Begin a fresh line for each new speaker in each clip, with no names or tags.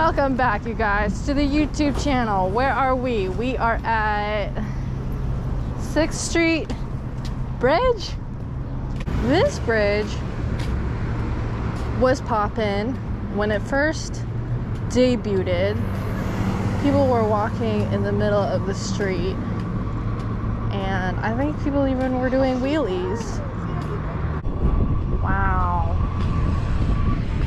Welcome back, you guys, to the YouTube channel. Where are we? We are at 6th Street Bridge. This bridge was poppin' when it first debuted. People were walking in the middle of the street, and I think people even were doing wheelies. Wow.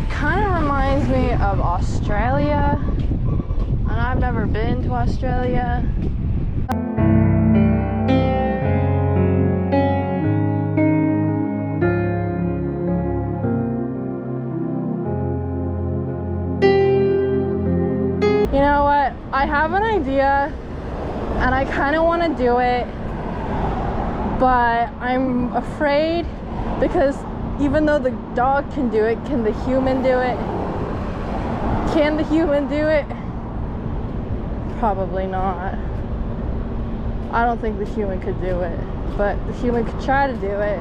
Kind of reminds me of Australia, and I've never been to Australia. You know what? I have an idea, and I kind of want to do it, but I'm afraid because even though the dog can do it, can the human do it? Can the human do it? Probably not. I don't think the human could do it, but the human could try to do it.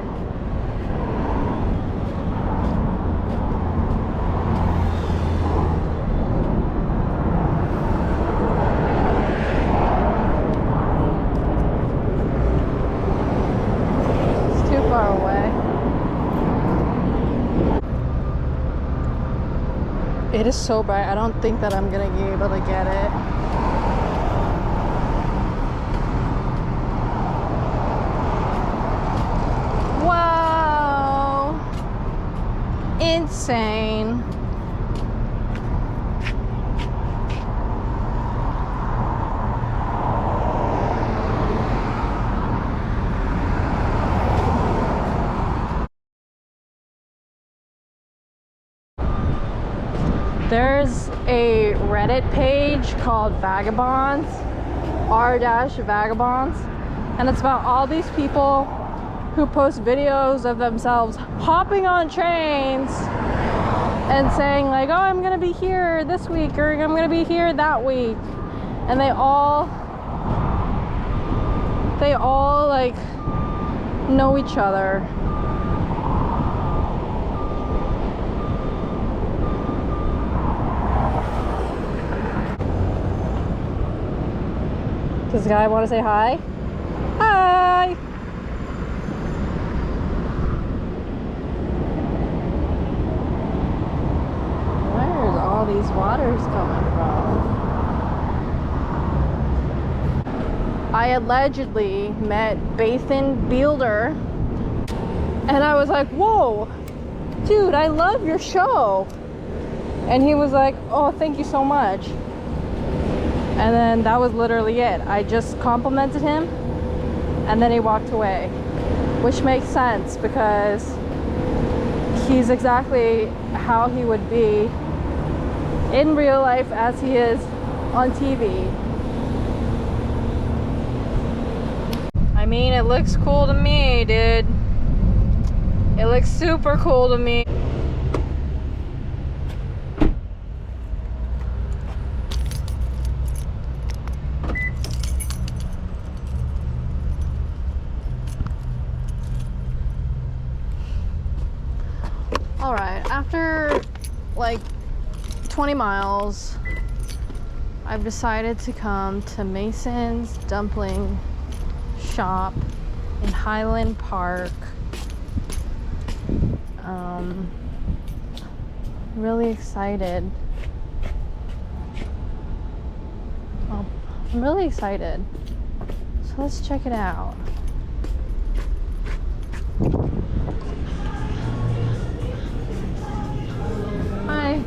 It's too far away. It is so bright, I don't think that I'm gonna be able to get it. Wow! Insane. There's a Reddit page called Vagabonds, r-vagabonds, and it's about all these people who post videos of themselves hopping on trains and saying like, oh, I'm gonna be here this week, or I'm gonna be here that week, and they all like know each other. Does the guy want to say hi? Hi! Where's all these waters coming from? I allegedly met Bathan Beelder, and I was like, whoa, dude, I love your show. And he was like, oh, thank you so much. And then that was literally it. I just complimented him, and then he walked away, which makes sense because he's exactly how he would be in real life as he is on TV. I mean, it looks cool to me, dude. It looks super cool to me. Alright, after like 20 miles, I've decided to come to Mason's dumpling shop in Highland Park. Really excited. Oh, I'm really excited. So let's check it out. Hi.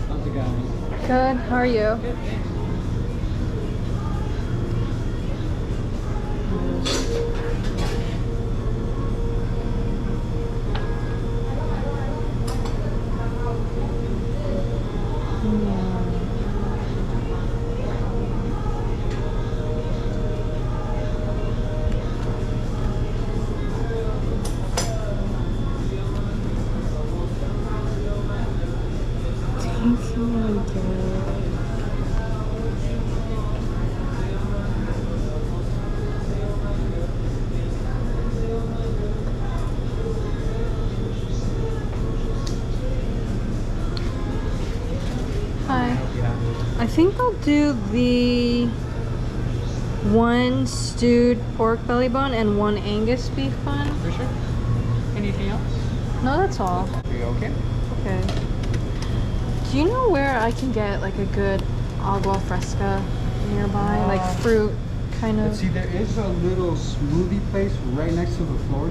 How's it going?
Good. How are you?
Good, thanks.
Tastes really good. I think I'll do the one stewed pork belly bun and one Angus beef bun.
For sure. Anything else?
No, that's all.
Are you okay?
Okay. Do you know where I can get like a good agua fresca nearby? Like fruit kind of?
Let's see, there is a little smoothie place right next to the flower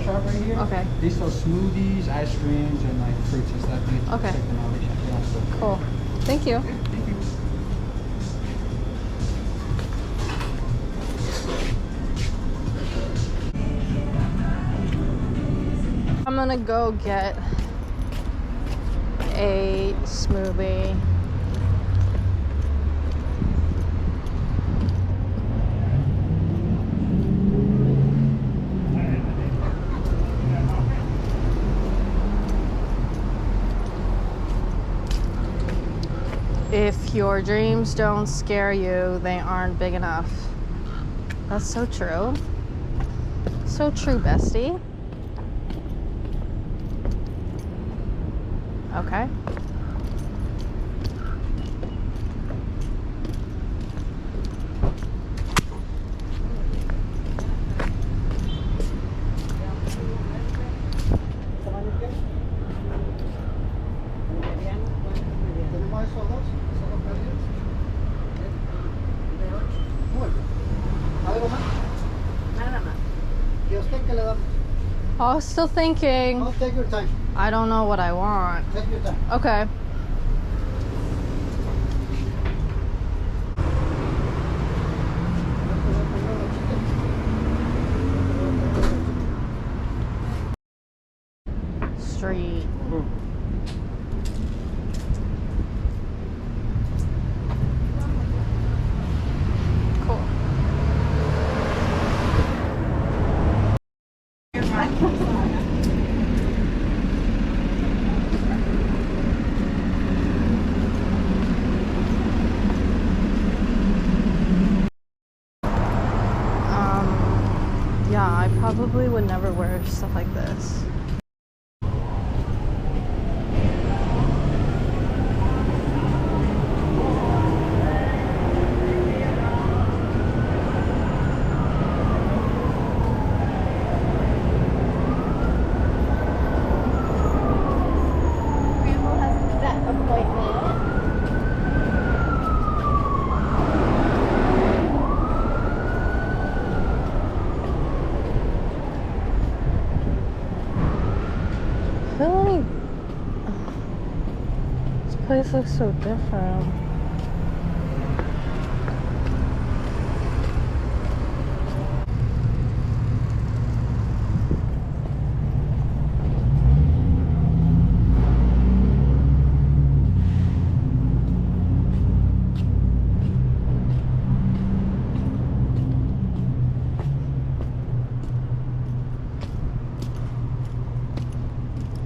shop right here.
Okay.
They sell smoothies, ice creams, and like fruits and stuff. You
Okay.
check them out. They check it out, so.
Cool. Thank you.
Yeah, thank you.
I'm gonna go get a smoothie. If your dreams don't scare you, they aren't big enough. That's so true. So true, bestie. Okay. Oh, still thinking.
Oh, take your time.
I don't know what I want.
Take your time.
Okay. Street. Cool. Yeah, I probably would never wear stuff like this. I feel like this place looks so different.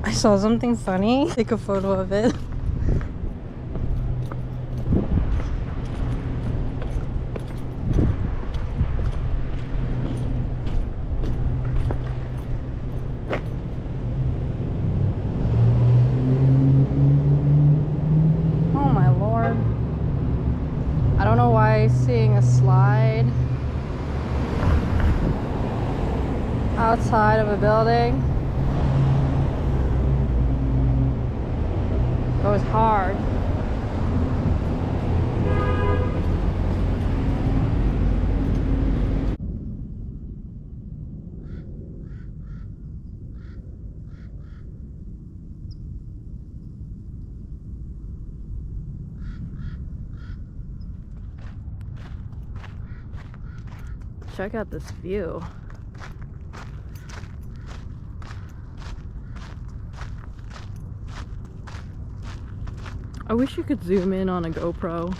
I saw something funny. Take a photo of it. Oh my lord. I don't know why seeing a slide outside of a building goes hard. Check out this view. I wish you could zoom in on a GoPro.